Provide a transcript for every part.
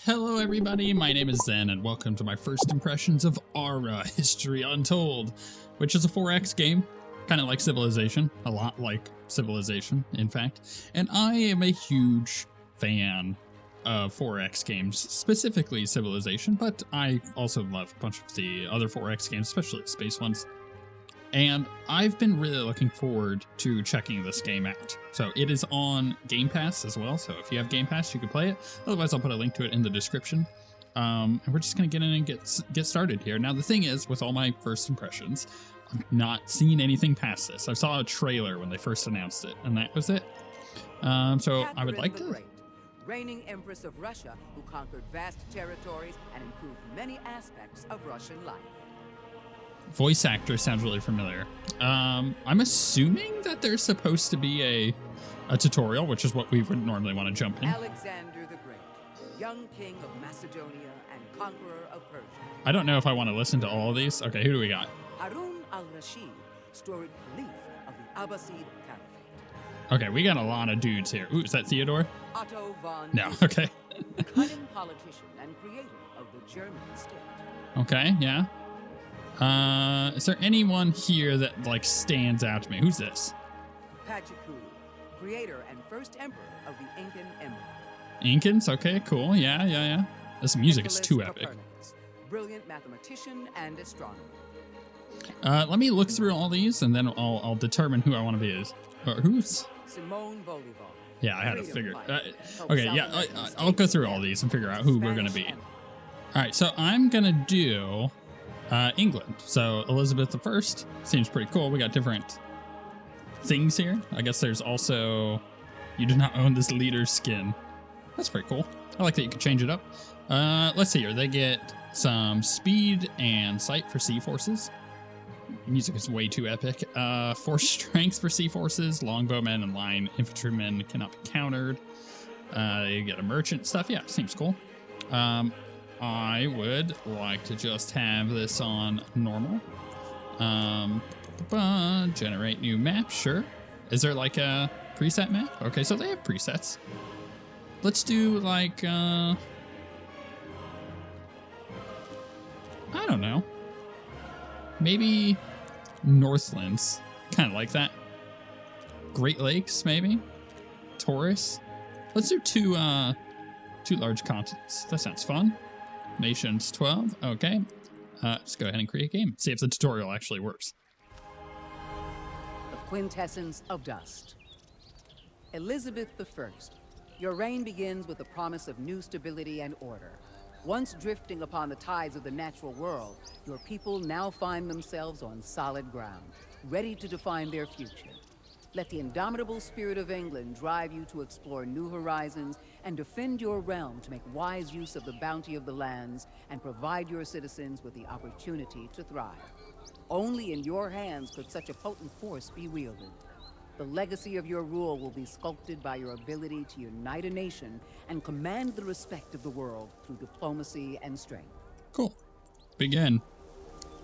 Hello everybody, my name is Zen and welcome to my first impressions of Aura History Untold, which is a 4X game, kind of like Civilization, a lot like Civilization, in fact. And I am a huge fan of 4X games, specifically Civilization, but I also love a bunch of the other 4X games, especially the space ones. And I've been really looking forward to checking this game out. So it is on Game Pass as well, so if you have Game Pass, you can play it. Otherwise, I'll put a link to it in the description. And we're just going to get in and get started here. Now, the thing is, with all my first impressions, I've not seen anything past this. I saw a trailer when they first announced it, and that was it. So I would like to... Reigning Empress of Russia, who conquered vast territories and improved many aspects of Russian life. Voice actor sounds really familiar. I'm assuming that there's supposed to be a tutorial, which is what we would normally want to jump in. Alexander the Great, young king of Macedonia and conqueror of Persia. I don't know if I want to listen to all of these. Okay, who do we got? Harun al-Rashid, storied caliph of the Abbasid Caliphate. Okay, we got a lot of dudes here. Ooh, is that Theodore? Otto von No, okay. cunning politician and creator of the German state. Okay, yeah. Is there anyone here that, like, stands out to me? Who's this? Pachacuti, creator and first emperor of the Incan Empire. Incans? Okay, cool. Yeah. This music is too epic. Copernicus, brilliant mathematician and astronomer. Let me look through all these, and then I'll determine who I want to be as. Who's? Simone Bolivar. Yeah, I had to figure. Okay, yeah, I'll go through all these and figure out who we're gonna be. All right, so I'm gonna do England. So Elizabeth I seems pretty cool. We got different things here. I guess there's also, you do not own this leader's skin. That's pretty cool. I like that you can change it up. Let's see here. They get some speed and sight for sea forces. Music is way too epic. Force strength for sea forces. Longbowmen and line infantrymen cannot be countered. You get a merchant stuff. Yeah, seems cool. I would like to just have this on normal. Generate new map, sure. Is there like a preset map? Okay, so they have presets. Let's do like, I don't know. Maybe Northlands, kind of like that. Great Lakes, maybe. Taurus. Let's do two large continents. That sounds fun. Nations 12. Okay. Let's go ahead and create a game. See if the tutorial actually works. The quintessence of dust. Elizabeth I. Your reign begins with the promise of new stability and order. Once drifting upon the tides of the natural world, your people now find themselves on solid ground, ready to define their future. Let the indomitable spirit of England drive you to explore new horizons and defend your realm to make wise use of the bounty of the lands and provide your citizens with the opportunity to thrive. Only in your hands could such a potent force be wielded. The legacy of your rule will be sculpted by your ability to unite a nation and command the respect of the world through diplomacy and strength. Cool. Begin.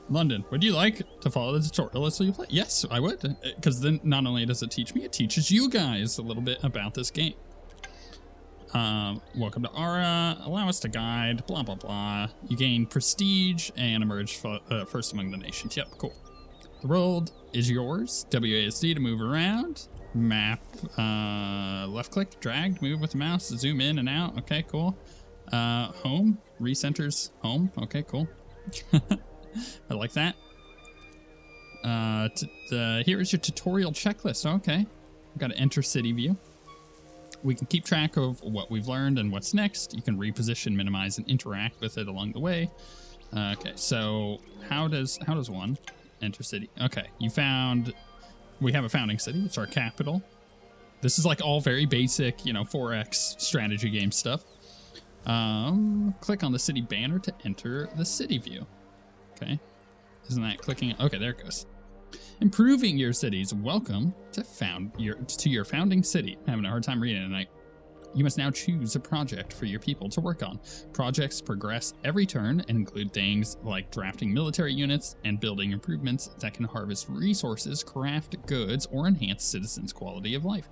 London, would you like to follow the tutorial so you play? Yes, I would. Because then not only does it teach me, it teaches you guys a little bit about this game. Welcome to Aura. Allow us to guide, blah, blah, blah. You gain prestige and emerge first among the nations. Yep, cool. The world is yours. WASD to move around. Map, left click, drag, move with the mouse, zoom in and out. Okay, cool. Home, recenters home. Okay, cool. I like that. Here is your tutorial checklist. Okay. We've got to enter city view. We can keep track of what we've learned and what's next. You can reposition, minimize, and interact with it along the way. Okay, so how does one enter city? Okay, we have a founding city. It's our capital. This is like all very basic, 4X strategy game stuff. Click on the city banner to enter the city view. Okay, isn't that clicking? Okay, there it goes. Improving your cities. Welcome to your founding city. I'm having a hard time reading it tonight. You must now choose a project for your people to work on. Projects progress every turn and include things like drafting military units and building improvements that can harvest resources, craft goods, or enhance citizens' quality of life.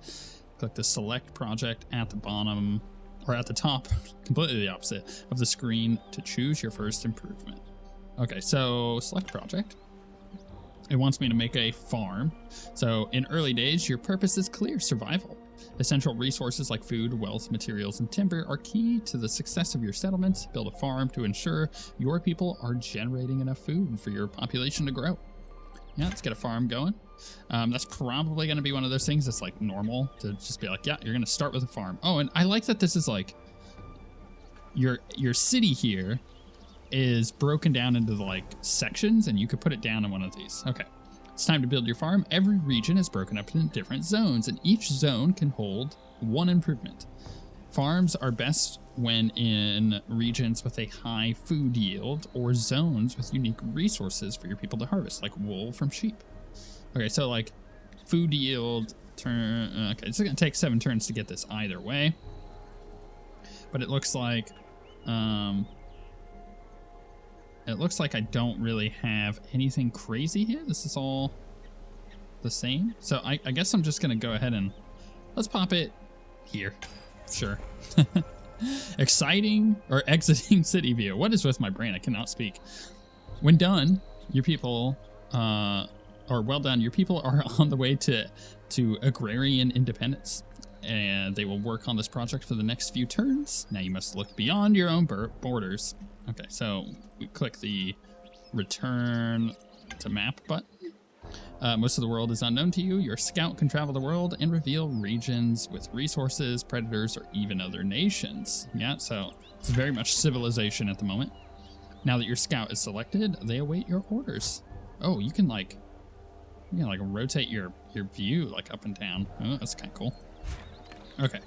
Click the select project at the bottom or at the top, completely the opposite of the screen to choose your first improvement. Okay, so select project. It wants me to make a farm. So in early days, your purpose is clear: survival. Essential resources like food, wealth, materials, and timber are key to the success of your settlements. Build a farm to ensure your people are generating enough food for your population to grow. Yeah, let's get a farm going. That's probably going to be one of those things that's like normal to just be like, yeah, you're going to start with a farm. Oh, and I like that this is like your city here is broken down into like sections, and you could put it down in one of these. Okay, it's time to build your farm. Every region is broken up into different zones, and each zone can hold one improvement. Farms are best when in regions with a high food yield or zones with unique resources for your people to harvest, like wool from sheep. Okay, so like food yield turn. Okay, it's gonna take 7 turns to get this either way, but it looks like I don't really have anything crazy here. This is all the same. So I guess I'm just gonna go ahead and let's pop it here. Sure. Exciting or exiting city view. What is with my brain? I cannot speak. When done, your people well done, your people are on the way to agrarian independence, and they will work on this project for the next few turns. Now you must look beyond your own borders. Okay, so we click the return to map button. Most of the world is unknown to you. Your scout can travel the world and reveal regions with resources, predators, or even other nations. Yeah, so it's very much civilization at the moment. Now that your scout is selected, they await your orders. Oh, you can like rotate your view like up and down. Oh, that's kind of cool. Okay,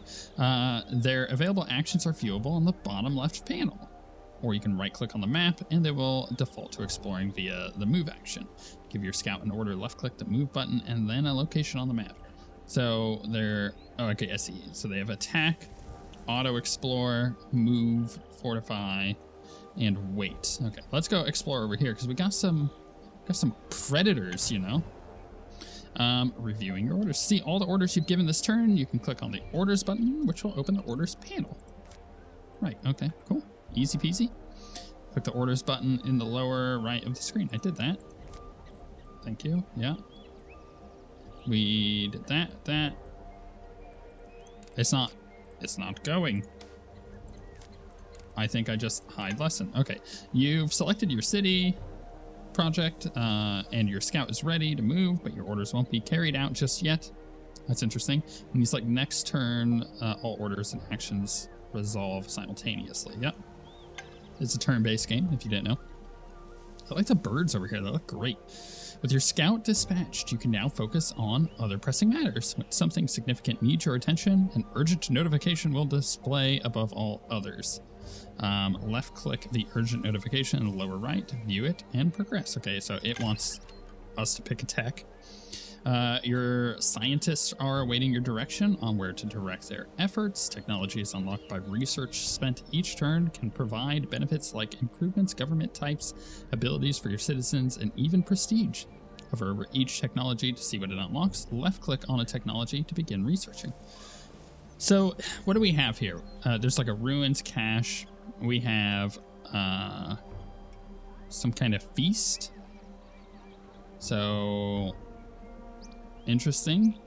their available actions are viewable on the bottom left panel, or you can right click on the map and they will default to exploring via the move action. Give your scout an order, left click the move button, and then a location on the map. So they're, oh, okay, I see. So they have attack, auto explore, move, fortify, and wait. Okay, let's go explore over here because we got some predators, you know. Reviewing your orders. See all the orders you've given this turn. You can click on the orders button, which will open the orders panel. Right, okay, cool. Easy peasy. Click the orders button in the lower right of the screen. I did that. Thank you. Yeah. We did that. It's not going. I think I just hide lesson. Okay. You've selected your city project, and your scout is ready to move, but your orders won't be carried out just yet. That's interesting. When you select next turn, all orders and actions resolve simultaneously. Yep. It's a turn-based game, if you didn't know. I like the birds over here. They look great. With your scout dispatched, you can now focus on other pressing matters. When something significant needs your attention, an urgent notification will display above all others. Left click the urgent notification in the lower right to view it and progress. Okay, so it wants us to pick a tech. Your scientists are awaiting your direction on where to direct their efforts. Technology is unlocked by research spent each turn, can provide benefits like improvements, government types, abilities for your citizens, and even prestige. Hover over each technology to see what it unlocks. Left click on a technology to begin researching. So what do we have here? There's like a ruins cache. We have some kind of feast. So interesting.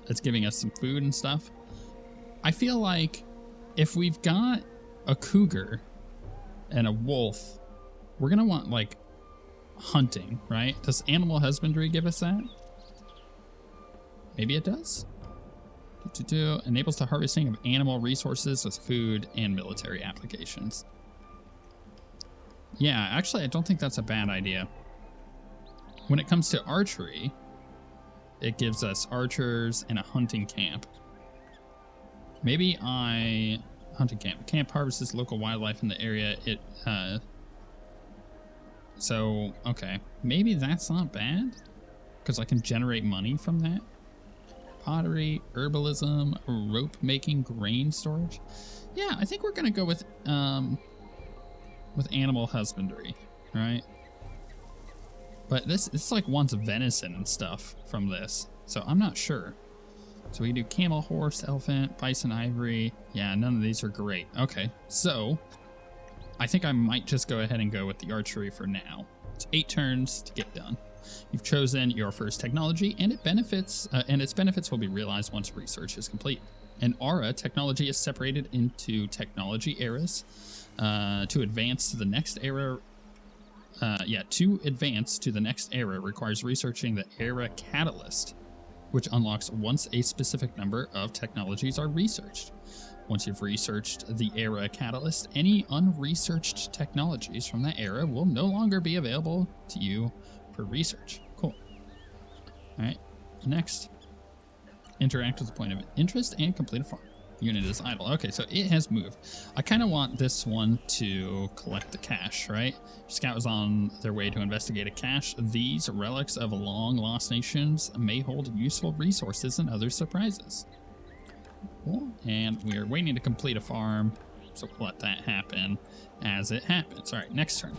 It's giving us some food and stuff. I feel like if we've got a cougar and a wolf, we're gonna want like hunting, right? Does animal husbandry give us that? Maybe it does. Enables the harvesting of animal resources with food and military applications. Yeah, actually, I don't think that's a bad idea. When it comes to archery, it gives us archers and a hunting camp. Maybe hunting camp. Camp harvests local wildlife in the area. So, okay. Maybe that's not bad, because I can generate money from that. Pottery, herbalism, rope making, grain storage. Yeah, I think we're gonna go with animal husbandry, right? But this like wants venison and stuff from this, so I'm not sure. So we can do camel, horse, elephant, bison, ivory. Yeah, none of these are great. Okay, so I think I might just go ahead and go with the archery for now. It's 8 turns to get done. You've chosen your first technology, and its benefits will be realized once research is complete. An aura technology is separated into technology eras. To advance to the next era, requires researching the era catalyst, which unlocks once a specific number of technologies are researched. Once you've researched the era catalyst, any unresearched technologies from that era will no longer be available to you for research. Cool. All right, next. Interact with the point of interest and complete a farm. Unit is idle. Okay, so it has moved. I kind of want this one to collect the cache, right? Scout is on their way to investigate a cache. These relics of long-lost nations may hold useful resources and other surprises. Cool. And we are waiting to complete a farm, so we'll let that happen as it happens. All right, next turn.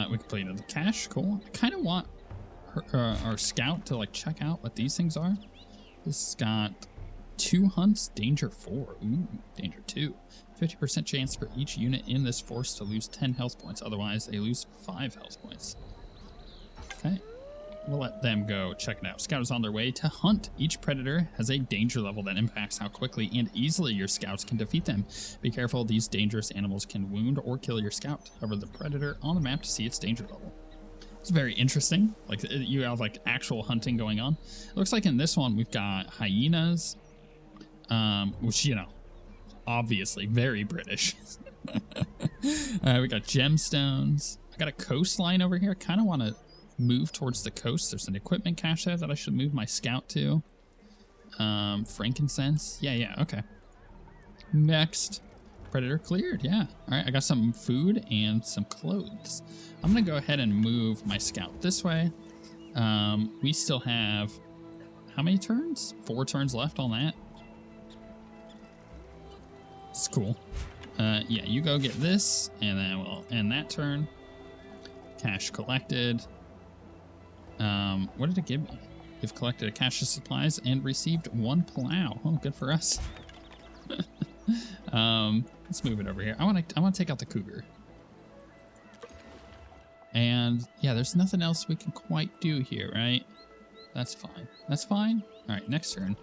We completed the cache. Cool. I kind of want our scout to like check out what these things are. This has got 2 hunts, danger 4. Ooh, danger 2. 50% chance for each unit in this force to lose 10 health points. Otherwise, they lose 5 health points. Okay. We'll let them go check it out. Scout is on their way to hunt. Each predator has a danger level that impacts how quickly and easily your scouts can defeat them. Be careful, these dangerous animals can wound or kill your scout. Hover the predator on the map to see its danger level. It's very interesting. Like, you have like actual hunting going on. It looks like in this one we've got hyenas, which, you know, obviously very British. We got gemstones. I got a coastline over here. I kind of want to move towards the coast. There's an equipment cache there that I should move my scout to. Frankincense. Yeah, okay. Next. Predator cleared, yeah. All right, I got some food and some clothes. I'm gonna go ahead and move my scout this way. We still have, how many turns? 4 turns left on that. It's cool. Yeah, you go get this, and then we'll end that turn. Cash collected. What did it give me? You've collected a cache of supplies and received 1 plow. Oh, good for us. Let's move it over here. I want to take out the cougar. And yeah, there's nothing else we can quite do here, right? That's fine. That's fine. All right, next turn.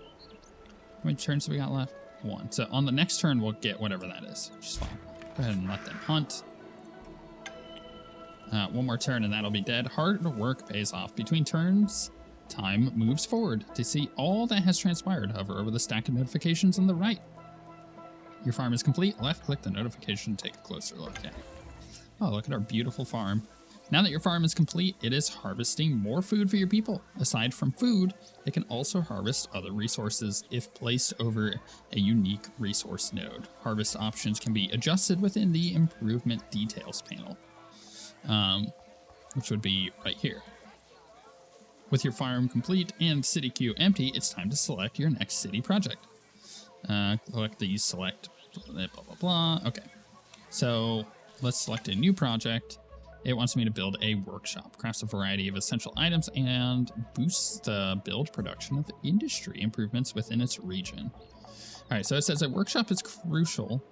How many turns do we got left? 1. So on the next turn, we'll get whatever that is, which is fine. Go ahead and let them hunt. 1 more turn and that'll be dead. Hard work pays off. Between turns, time moves forward. To see all that has transpired, hover over the stack of notifications on the right. Your farm is complete. Left click the notification to take a closer look at it. Oh, look at our beautiful farm. Now that your farm is complete, it is harvesting more food for your people. Aside from food, it can also harvest other resources if placed over a unique resource node. Harvest options can be adjusted within the improvement details panel, which would be right here. With your farm complete and city queue empty, it's time to select your next city project. Collect these, select blah, blah, blah. Okay, so let's select a new project. It wants me to build a workshop, crafts a variety of essential items, and boosts the build production of industry improvements within its region. All right, so it says a workshop is crucial.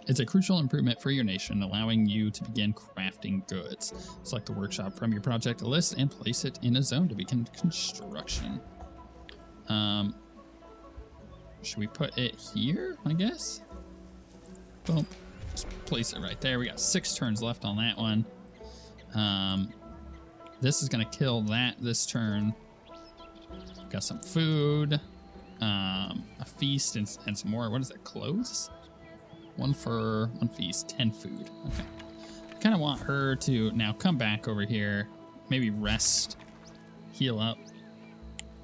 It's a crucial improvement for your nation, allowing you to begin crafting goods. Select the workshop from your project list and place it in a zone to begin construction. Should we put it here, I guess? Boom. Just place it right there. We got 6 turns left on that one. This is going to kill that this turn. Got some food. A feast and some more. What is that? Clothes? 1 feast, 10 food. Okay. I kind of want her to now come back over here. Maybe rest. Heal up.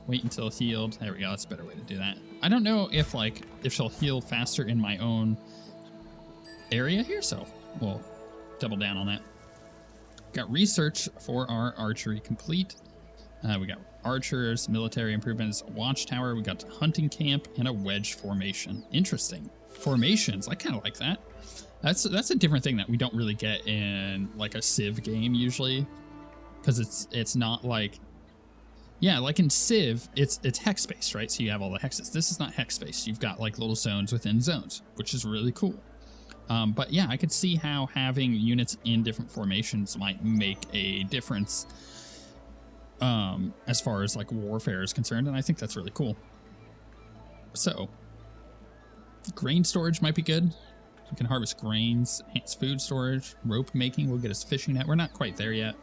Wait until healed. There we go. That's a better way to do that. I don't know if she'll heal faster in my own area here, so we'll double down on that. Got research for our archery complete. We got archers, military improvements, a watchtower. We got a hunting camp and a wedge formation. Interesting. Formations. I kind of like that. That's a different thing that we don't really get in like a Civ game usually, because it's not like Yeah, like in Civ, it's hex based, right? So you have all the hexes. This is not hex based. You've got like little zones within zones, which is really cool. But yeah, I could see how having units in different formations might make a difference as far as like warfare is concerned, and I think that's really cool. So, grain storage might be good. We can harvest grains, enhance food storage, rope making will get us fishing net. We're not quite there yet.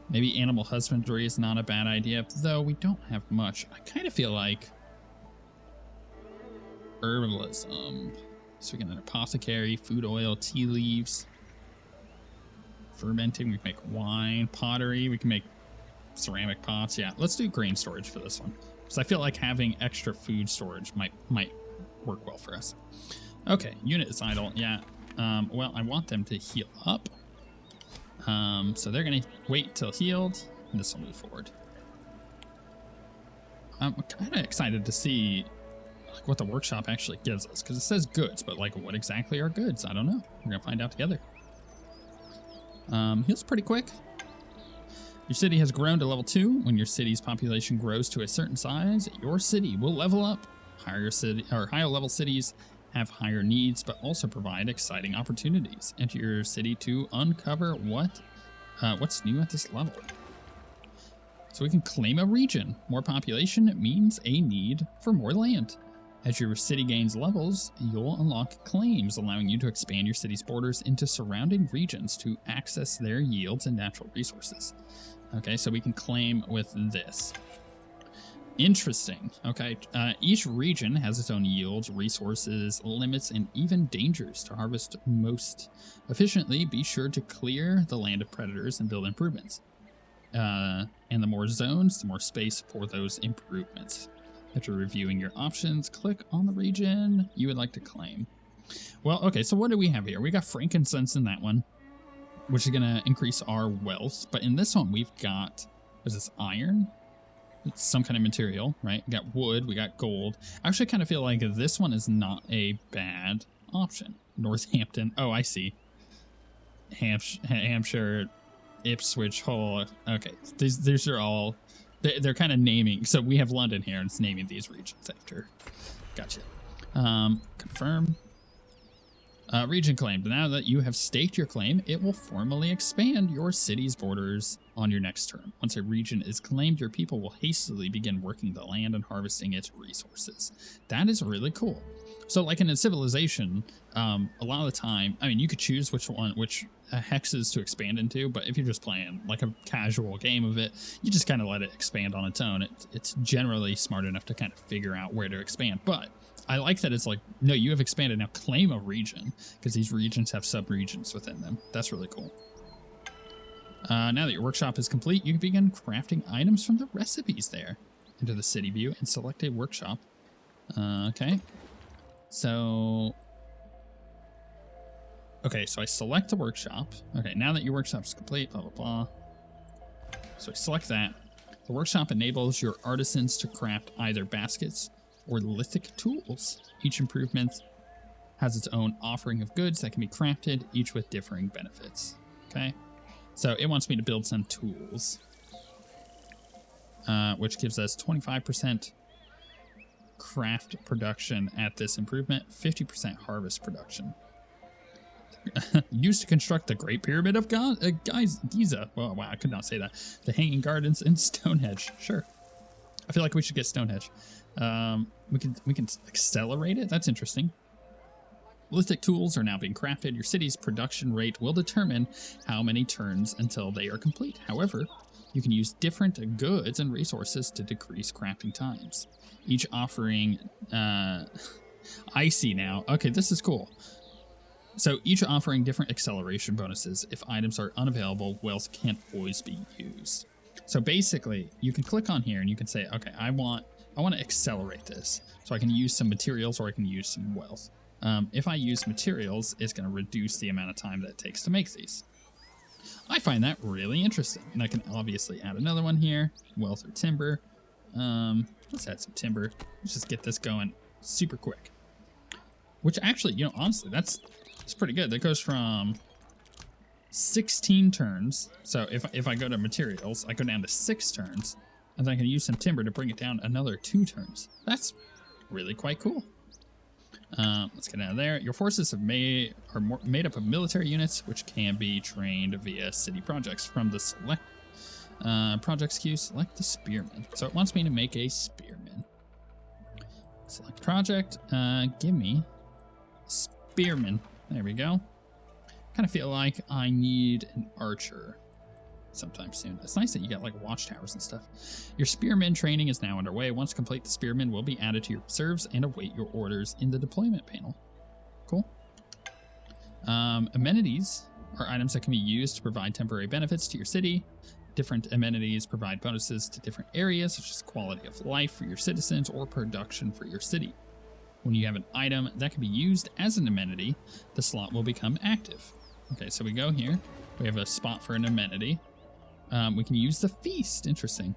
Maybe animal husbandry is not a bad idea, though we don't have much. I kind of feel like herbalism. So we get an apothecary, food oil, tea leaves, fermenting. We can make wine, pottery. We can make ceramic pots. Yeah, let's do grain storage for this one, because I feel like having extra food storage might work well for us. Okay, unit is idle. Yeah. Well, I want them to heal up. So they're gonna wait till healed, and this will move forward. I'm kind of excited to see like what the workshop actually gives us, because it says goods, but like what exactly are goods? I don't know. We're gonna find out together. Heals pretty quick. Your city has grown to level 2. When your city's population grows to a certain size, your city will level up. Higher level cities have higher needs, but also provide exciting opportunities. Enter your city to uncover what's new at this level. So we can claim a region. More population means a need for more land. As your city gains levels, you'll unlock claims, allowing you to expand your city's borders into surrounding regions to access their yields and natural resources. Okay, so we can claim with this. Interesting. Okay, each region has its own yields, resources, limits, and even dangers. To harvest most efficiently, be sure to clear the land of predators and build improvements. And the more zones, the more space for those improvements. After reviewing your options, click on the region you would like to claim. Well, okay, so what do we have here? We got frankincense in that one, which is going to increase our wealth. But in this one, we've got, what is this, iron? It's some kind of material, right? We got wood, we got gold. I actually kind of feel like this one is not a bad option. Northampton. Oh, I see. Hampshire, Ipswich, Hull. Okay, these are all... They're kind of naming. So we have London here, and it's naming these regions after. Gotcha. Confirm. Region claimed. Now that you have staked your claim, it will formally expand your city's borders on your next turn. Once a region is claimed, your people will hastily begin working the land and harvesting its resources. That is really cool. So like in a civilization, a lot of the time, I mean, you could choose which hexes to expand into, but if you're just playing like a casual game of it, you just kind of let it expand on its own. It's generally smart enough to kind of figure out where to expand. But I like that it's like, no, you have expanded, now claim a region, because these regions have sub-regions within them. That's really cool. Now that your workshop is complete, you can begin crafting items from the recipes there. Enter the city view and select a workshop. Okay. So I select the workshop. Okay, now that your workshop is complete, blah, blah, blah. So I select that. The workshop enables your artisans to craft either baskets or lithic tools. Each improvement has its own offering of goods that can be crafted, each with differing benefits. Okay, so it wants me to build some tools, which gives us 25% craft production at this improvement, 50% harvest production. Used to construct the Great Pyramid of Giza. Well, wow, I could not say that. The Hanging Gardens and Stonehenge. Sure. I feel like we should get Stonehenge. We can accelerate it. That's interesting. Lithic tools are now being crafted. Your city's production rate will determine how many turns until they are complete. However, you can use different goods and resources to decrease crafting times. Each offering, I see now. Okay, this is cool. So each offering different acceleration bonuses. If items are unavailable, wealth can't always be used. So basically, you can click on here and you can say, okay, I want to accelerate this. So I can use some materials or I can use some wealth. If I use materials, it's going to reduce the amount of time that it takes to make these. I find that really interesting. And I can obviously add another one here. Wealth or timber. Let's add some timber. Let's just get this going super quick. Which actually, honestly, that's pretty good. That goes from 16 turns. So if I go to materials, I go down to 6 turns, and then I can use some timber to bring it down another 2 turns. That's really quite cool. Let's get out of there. Your forces are made up of military units, which can be trained via city projects. From the select projects queue, select the spearman. So it wants me to make a spearman. Select project. Give me spearman. There we go. Kind of feel like I need an archer sometime soon. It's nice that you get like watchtowers and stuff. Your spearman training is now underway. Once complete, the spearman will be added to your reserves and await your orders in the deployment panel. Cool. Amenities are items that can be used to provide temporary benefits to your city. Different amenities provide bonuses to different areas, such as quality of life for your citizens or production for your city. When you have an item that can be used as an amenity, the slot will become active. Okay, so we go here. We have a spot for an amenity. We can use the feast. Interesting.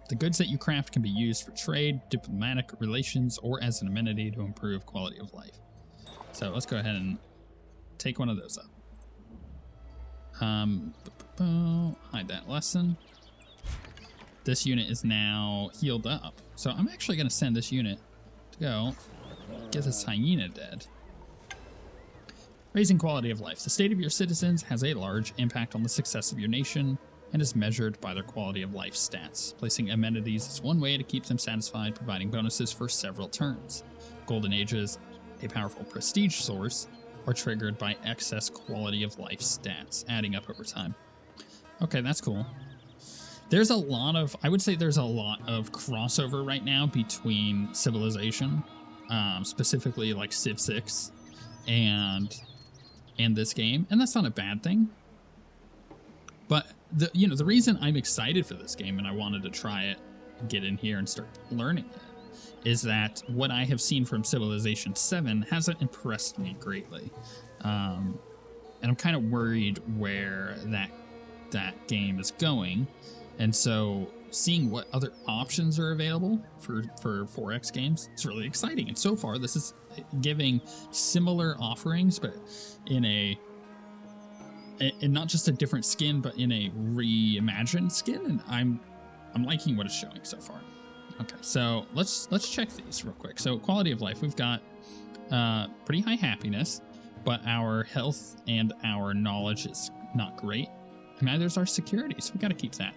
The goods that you craft can be used for trade, diplomatic relations, or as an amenity to improve quality of life. So let's go ahead and take one of those up. Hide that lesson. This unit is now healed up. So I'm actually going to send this unit to go get this hyena dead. Raising quality of life. The state of your citizens has a large impact on the success of your nation and is measured by their quality of life stats. Placing amenities is one way to keep them satisfied, providing bonuses for several turns. Golden Ages, a powerful prestige source, are triggered by excess quality of life stats, adding up over time. Okay, that's cool. There's a lot of, I would say there's a lot of crossover right now between Civilization, specifically like Civ 6 and this game, and that's not a bad thing. But the reason I'm excited for this game and I wanted to try it, get in here and start learning it, is that what I have seen from Civilization 7 hasn't impressed me greatly. And I'm kind of worried where that game is going. And so seeing what other options are available for 4X games is really exciting. And so far, this is giving similar offerings, but in not just a different skin, but in a reimagined skin. And I'm liking what it's showing so far. Okay, so let's check these real quick. So quality of life, we've got pretty high happiness, but our health and our knowledge is not great. And neither is our security, so we got to keep that.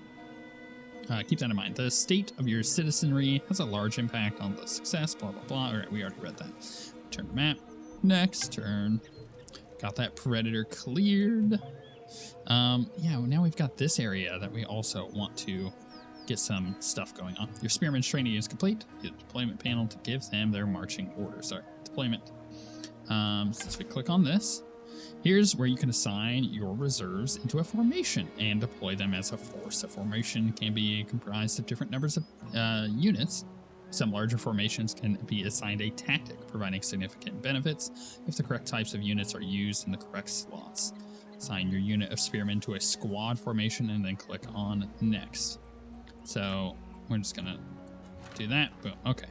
Keep that in mind. The state of your citizenry has a large impact on the success, blah, blah, blah. All right, we already read that. Turn the map. Next turn. Got that predator cleared. Yeah, well, now we've got this area that we also want to get some stuff going on. Your spearman's training is complete. Hit the deployment panel to give them their marching orders. Sorry, deployment. Since we click on this, here's where you can assign your reserves into a formation and deploy them as a force. A formation can be comprised of different numbers of units. Some larger formations can be assigned a tactic, providing significant benefits if the correct types of units are used in the correct slots. Assign your unit of spearmen to a squad formation and then click on next. So we're just gonna do that. Boom. Okay.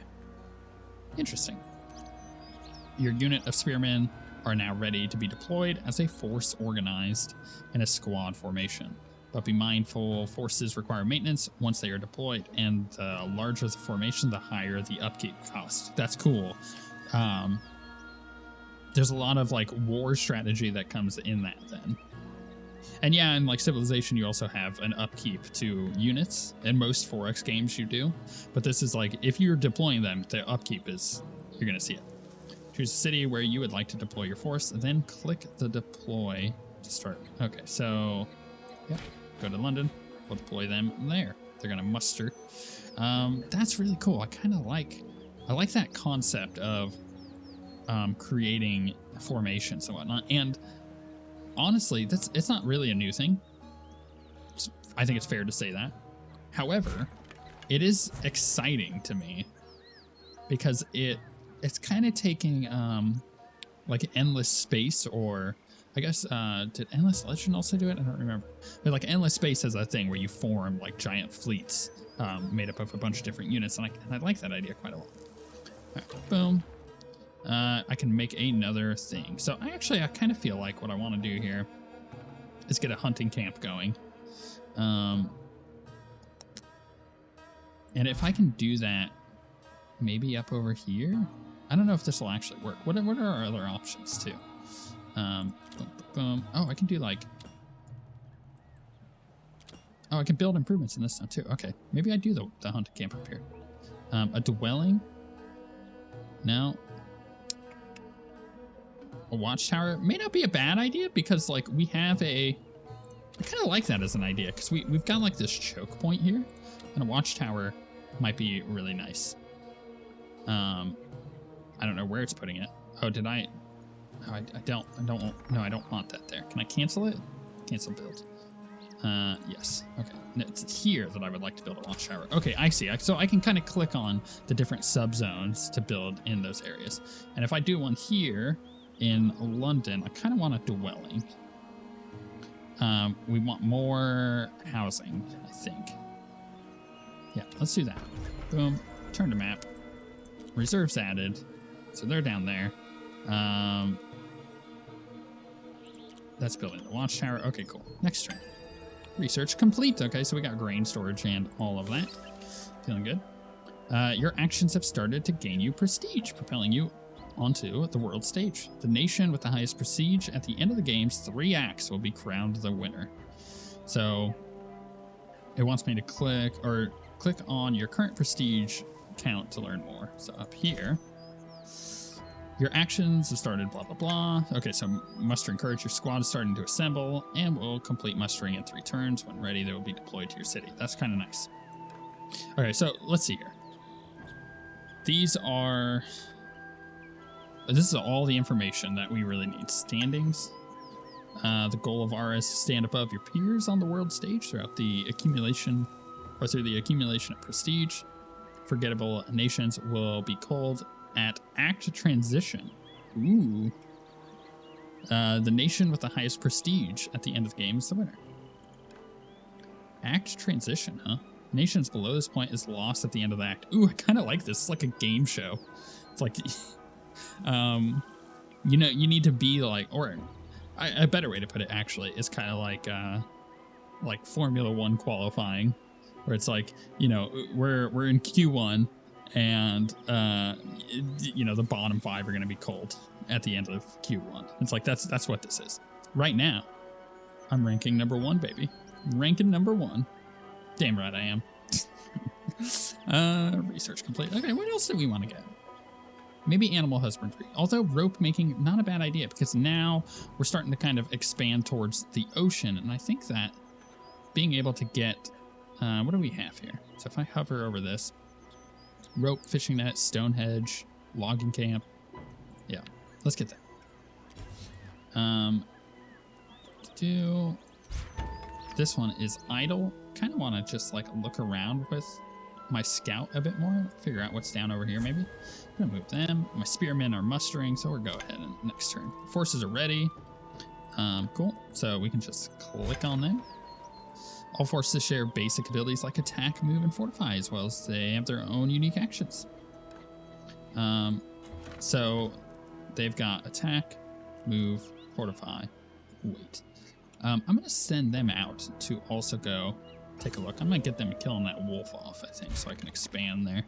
Interesting. Your unit of spearmen are now ready to be deployed as a force organized in a squad formation. But be mindful, forces require maintenance once they are deployed, and the larger the formation, the higher the upkeep cost. That's cool. There's a lot of like war strategy that comes in that then. And yeah, in like Civilization, you also have an upkeep to units. In most 4X games you do. But this is like, if you're deploying them, the upkeep is, you're going to see it. Choose a city where you would like to deploy your force, and then click the deploy to start. Okay, so, yeah, go to London. We'll deploy them there. They're going to muster. That's really cool. I like that concept of creating formations and whatnot. And honestly, it's not really a new thing. I think it's fair to say that. However, it is exciting to me because it's kind of taking like Endless Space, or I guess did Endless Legend also do it? I don't remember. But like Endless Space has a thing where you form like giant fleets made up of a bunch of different units, and I like that idea quite a lot. All right, boom. I can make another thing. So I kind of feel like what I want to do here is get a hunting camp going. And if I can do that, maybe up over here. I don't know if this will actually work. What are our other options too? Boom, boom, boom. Oh, I can do like. Oh, I can build improvements in this now too. Okay, maybe I do the hunting camp up here. A dwelling. No. A watchtower may not be a bad idea because like we have a. I kind of like that as an idea because we've got like this choke point here, and a watchtower might be really nice. I don't know where it's putting it. Oh, did I? Oh, I don't. No, I don't want that there. Can I cancel it? Cancel build. Yes. Okay. No, it's here that I would like to build a watchtower. Okay, I see. So I can kind of click on the different subzones to build in those areas. And if I do one here in London, I kind of want a dwelling. We want more housing, I think. Yeah, let's do that. Boom. Turn to map. Reserves added. So they're down there. That's building the watchtower. Okay, cool. Next turn. Research complete. Okay, so we got grain storage and all of that. Feeling good. Your actions have started to gain you prestige, propelling you onto the world stage. The nation with the highest prestige at the end of the game's 3 acts will be crowned the winner. So it wants me to click on your current prestige count to learn more. So up here, your actions have started, blah, blah, blah. Okay, so muster encourage your squad is starting to assemble and will complete mustering in 3 turns. When ready, they will be deployed to your city. That's kind of nice. Okay, so let's see here. This is all the information that we really need. Standings. The goal of R is to stand above your peers on the world stage through the accumulation of prestige. Forgettable nations will be called at act transition. Ooh. The nation with the highest prestige at the end of the game is the winner. Act transition, huh? Nations below this point is lost at the end of the act. Ooh, I kind of like this. It's like a game show. It's like, you need to be like, or a better way to put it actually is kind of like Formula One qualifying, where it's like, we're in Q1 and, the bottom 5 are going to be called at the end of Q1. It's like, that's what this is. Right now, I'm ranking number 1, baby. Ranking number 1. Damn right I am. Research complete. Okay, what else do we want to get? Maybe animal husbandry. Although rope making, not a bad idea, because now we're starting to kind of expand towards the ocean. And I think that being able to get, what do we have here? So if I hover over this, rope, fishing net, stone hedge, logging camp. Yeah, let's get that. This one is idle. Kind of want to just like look around with my scout a bit more. Figure out what's down over here maybe. I'm gonna move them. My spearmen are mustering, so we'll go ahead and next turn. Forces are ready. Cool. So we can just click on them. All forces share basic abilities like attack, move, and fortify, as well as they have their own unique actions. So they've got attack, move, fortify, wait. I'm going to send them out to also go take a look. I'm going to get them killing that wolf off, I think, so I can expand there.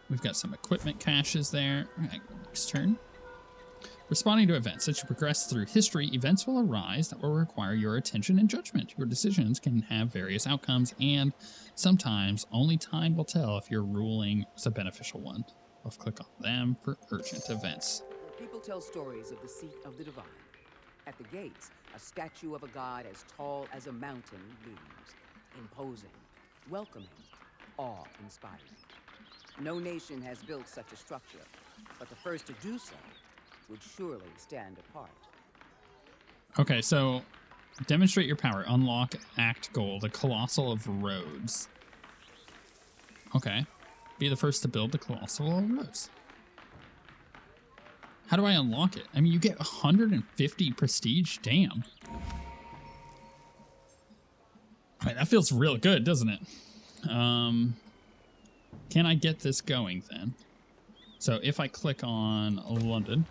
We've got some equipment caches there. All right, next turn. Responding to events. As you progress through history, events will arise that will require your attention and judgment. Your decisions can have various outcomes, and sometimes only time will tell if your ruling is a beneficial one. I'll click on them for urgent events. People tell stories of the seat of the divine. At the gates, a statue of a god as tall as a mountain looms, imposing, welcoming, awe-inspiring. No nation has built such a structure, but the first to do so would surely stand apart. Okay, so demonstrate your power. Unlock act goal, the Colossal of Rhodes. Okay. Be the first to build the Colossal of Rhodes. How do I unlock it? I mean, you get 150 prestige. Damn. All right, that feels real good, doesn't it? Can I get this going then? So if I click on London,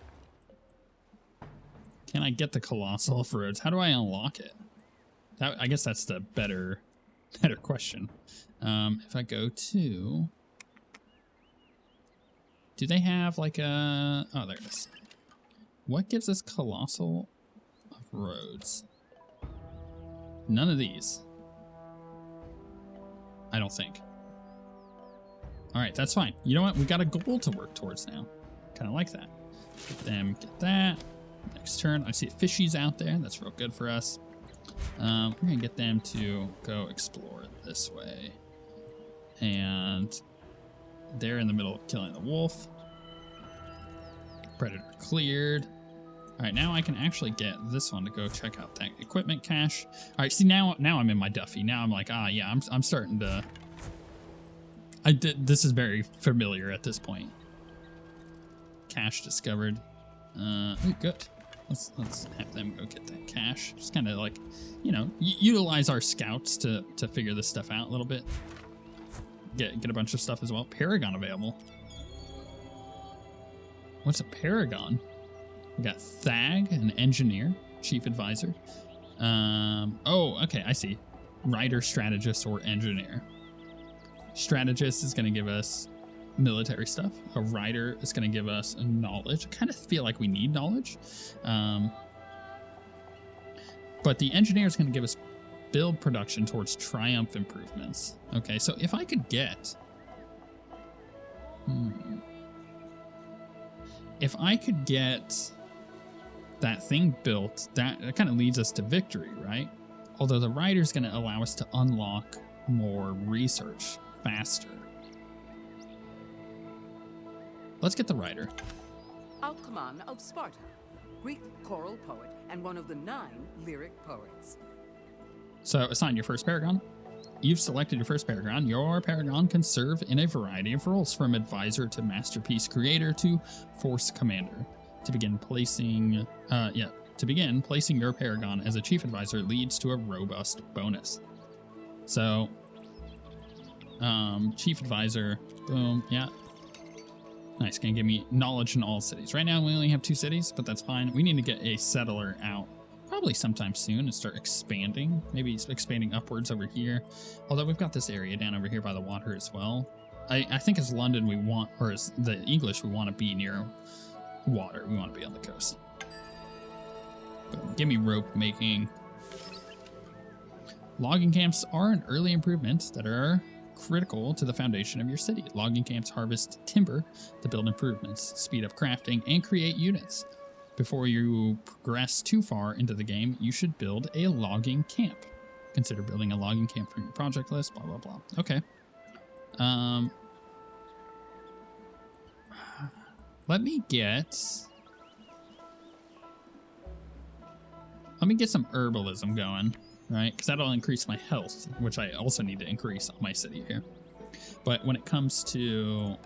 Can I get the Colossal of Rhodes? How do I unlock it? I guess that's the better question. If I go to... Do they have like a... Oh, there it is. What gives us Colossal of Rhodes? None of these. I don't think. All right, that's fine. You know what? We got a goal to work towards now. Kind of like that. Get them, get that. Next turn, I see fishies out there. That's real good for us. We're gonna get them to go explore this way. And they're in the middle of killing the wolf. Predator cleared. All right, now I can actually get this one to go check out that equipment cache. All right, see now I'm in my Duffy. Now I'm like, yeah, I'm starting to. This is very familiar at this point. Cache discovered. Ooh, good. Let's have them go get that cache. Just kind of like, you know, utilize our scouts to figure this stuff out a little bit. Get a bunch of stuff as well. Paragon available. What's a Paragon? We got Thag, an engineer, chief advisor. Oh, okay, I see. Writer, strategist, or engineer. Strategist is going to give us military stuff. A writer is going to give us knowledge. I kind of feel like we need knowledge. But the engineer is going to give us build production towards triumph improvements. Okay, so if I could get... If I could get that thing built, that kind of leads us to victory, right? Although the writer is going to allow us to unlock more research faster. Let's get the writer. Alcman of Sparta, Greek choral poet and one of the 9 lyric poets. So assign your first Paragon. You've selected your first Paragon. Your Paragon can serve in a variety of roles, from advisor to masterpiece creator to force commander. To begin placing your Paragon as a chief advisor leads to a robust bonus. So, chief advisor, boom, yeah. Nice, gonna give me knowledge in all cities. Right now we only have 2 cities, but that's fine. We need to get a settler out probably sometime soon and start expanding. Maybe expanding upwards over here. Although we've got this area down over here by the water as well. I think as London we want, or as the English, we want to be near water. We want to be on the coast. But give me rope making. Logging camps are an early improvement that are critical to the foundation of your city. Logging camps harvest timber to build improvements, speed up crafting, and create units. Before you progress too far into the game, you should build a logging camp. Consider building a logging camp from your project list, blah, blah, blah. Okay. Let me get some herbalism going, right? Because that'll increase my health, which I also need to increase on my city here. But when it comes to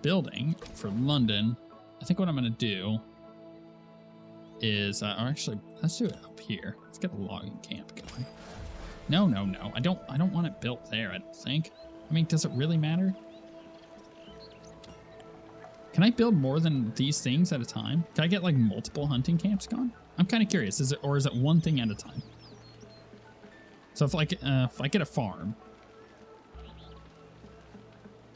building for London, I think what I'm going to do is, or actually, let's do it up here. Let's get a logging camp going. No. I don't want it built there, I don't think. I mean, does it really matter? Can I build more than these things at a time? Can I get like multiple hunting camps going? I'm kind of curious. Is it one thing at a time? So if I get a farm,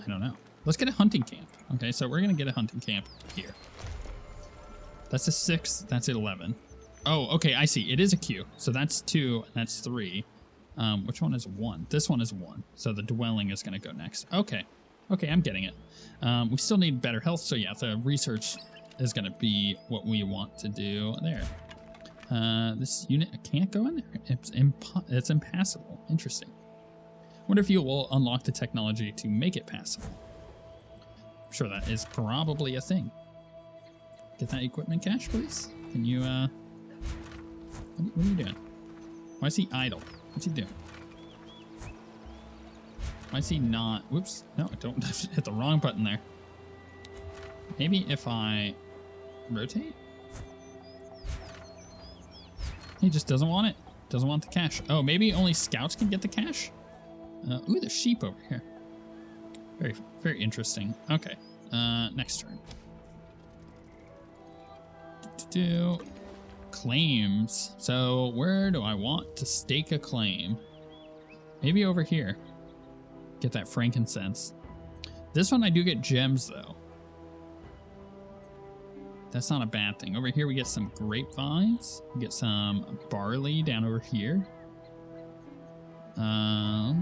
I don't know. Let's get a hunting camp. Okay, so we're gonna get a hunting camp here. That's a 6. That's 11. Oh, okay. I see. It is a queue. So that's 2. And that's 3. Which one is 1? This one is 1. So the dwelling is gonna go next. Okay. Okay, I'm getting it. We still need better health, so yeah, the research is going to be what we want to do there. This unit can't go in there. It's impassable. Interesting. Wonder if you will unlock the technology to make it passable. I'm sure that is probably a thing. Get that equipment cache, please. Can you, what are you doing? Why is he idle? What's he doing? Why is he not? Whoops. No, I don't hit the wrong button there. Maybe if I rotate? He just doesn't want it. Doesn't want the cache. Oh, maybe only scouts can get the cache? Ooh, there's sheep over here. Very, very interesting. Okay. claims. So where do I want to stake a claim? Maybe over here. Get that frankincense. This one I do get gems though. That's not a bad thing. Over here we get some grapevines. We get some barley down over here. Oh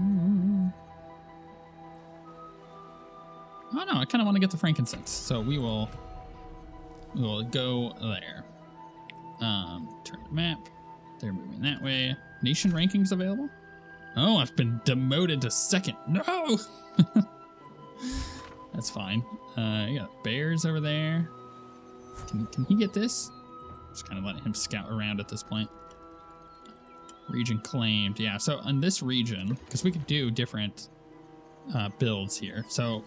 no, I kind of want to get the frankincense. So we will go there. Turn the map. They're moving that way. Nation rankings available? Oh, I've been demoted to second. No! That's fine. You got bears over there. Can he get this? Just kind of letting him scout around at this point. Region claimed. Yeah, so on this region, because we could do different builds here. So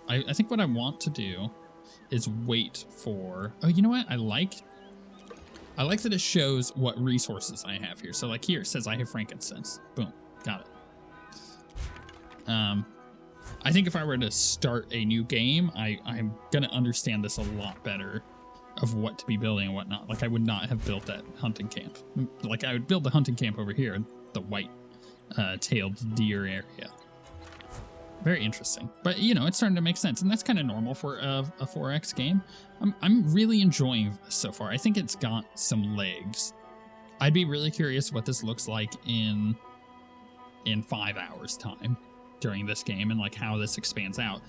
I think what I want to do is wait for... Oh, you know what? I like that it shows what resources I have here. So like here, it says I have frankincense. Boom. Got it. I think if I were to start a new game, I'm going to understand this a lot better of what to be building and whatnot. Like I would not have built that hunting camp. Like I would build the hunting camp over here, the white tailed deer area. Very interesting. But, you know, it's starting to make sense. And that's kind of normal for a 4X game. I'm really enjoying this so far. I think it's got some legs. I'd be really curious what this looks like in 5 hours time during this game and like how this expands out.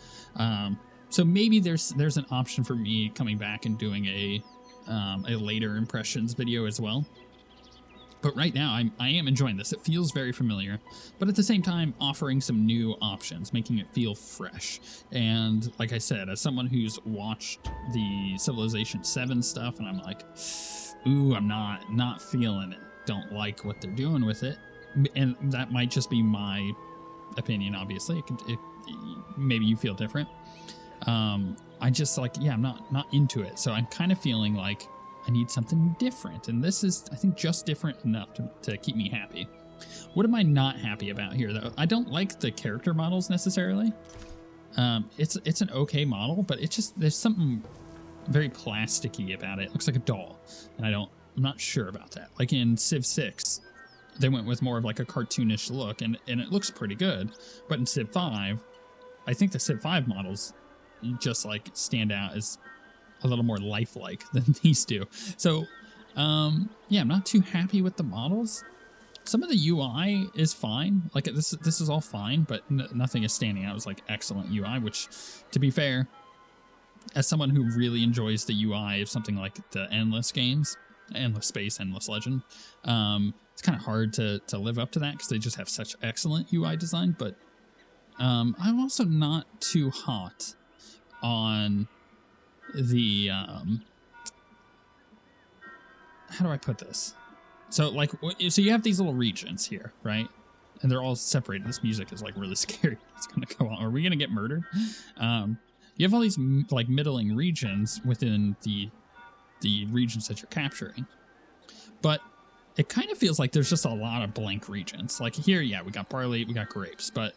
So maybe there's an option for me coming back and doing a later impressions video as well. But right now, I am enjoying this. It feels very familiar, but at the same time, offering some new options, making it feel fresh. And like I said, as someone who's watched the Civilization 7 stuff, and I'm like, ooh, I'm not feeling it. Don't like what they're doing with it. And that might just be my opinion, obviously. Maybe you feel different. I just like, yeah, I'm not into it. So I'm kind of feeling like I need something different. And this is, I think, just different enough to keep me happy. What am I not happy about here, though? I don't like the character models necessarily. It's an okay model, but it's just, there's something very plasticky about it. It looks like a doll. And I'm not sure about that. Like in Civ 6, they went with more of like a cartoonish look, and it looks pretty good. But in Civ 5, I think the Civ 5 models just like stand out as a little more lifelike than these do. So, yeah, I'm not too happy with the models. Some of the UI is fine. Like this is all fine, but nothing is standing out as like excellent UI, which, to be fair, as someone who really enjoys the UI of something like the Endless games, Endless Space, Endless Legend, it's kind of hard to live up to that because they just have such excellent UI design. But I'm also not too hot on the how do I put this? So like, so you have these little regions here, right? And they're all separated. This music is like really scary. It's gonna go on. Are we gonna get murdered? You have all these like middling regions within the regions that you're capturing, but it kind of feels like there's just a lot of blank regions. Like here, yeah, we got barley, we got grapes, but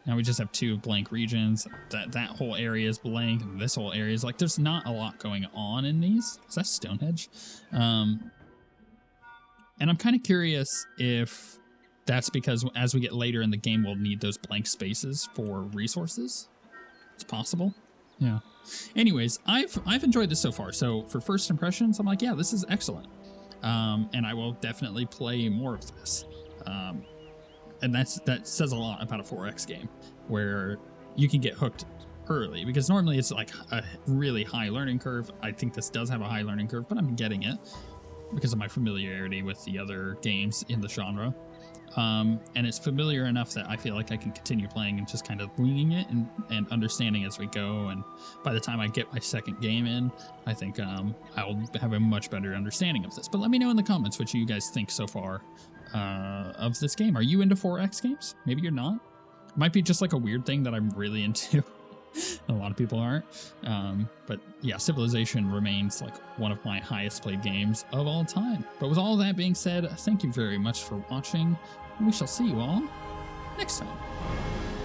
now we just have 2 blank regions. That whole area is blank, and this whole area is like, there's not a lot going on in these. Is that Stonehenge? And I'm kind of curious if that's because as we get later in the game, we'll need those blank spaces for resources. It's possible. Yeah. Anyways, I've enjoyed this so far. So for first impressions, I'm like, yeah, this is excellent. And I will definitely play more of this. And that says a lot about a 4X game, where you can get hooked early, because normally it's like a really high learning curve. I think this does have a high learning curve, but I'm getting it because of my familiarity with the other games in the genre. And it's familiar enough that I feel like I can continue playing and just kind of winging it and understanding as we go. And by the time I get my second game in, I think I'll have a much better understanding of this. But let me know in the comments what you guys think so far of this game. Are you into 4X games? Maybe you're not. It might be just like a weird thing that I'm really into. A lot of people aren't. But yeah, Civilization remains like one of my highest played games of all time. But with all that being said, thank you very much for watching, and we shall see you all next time.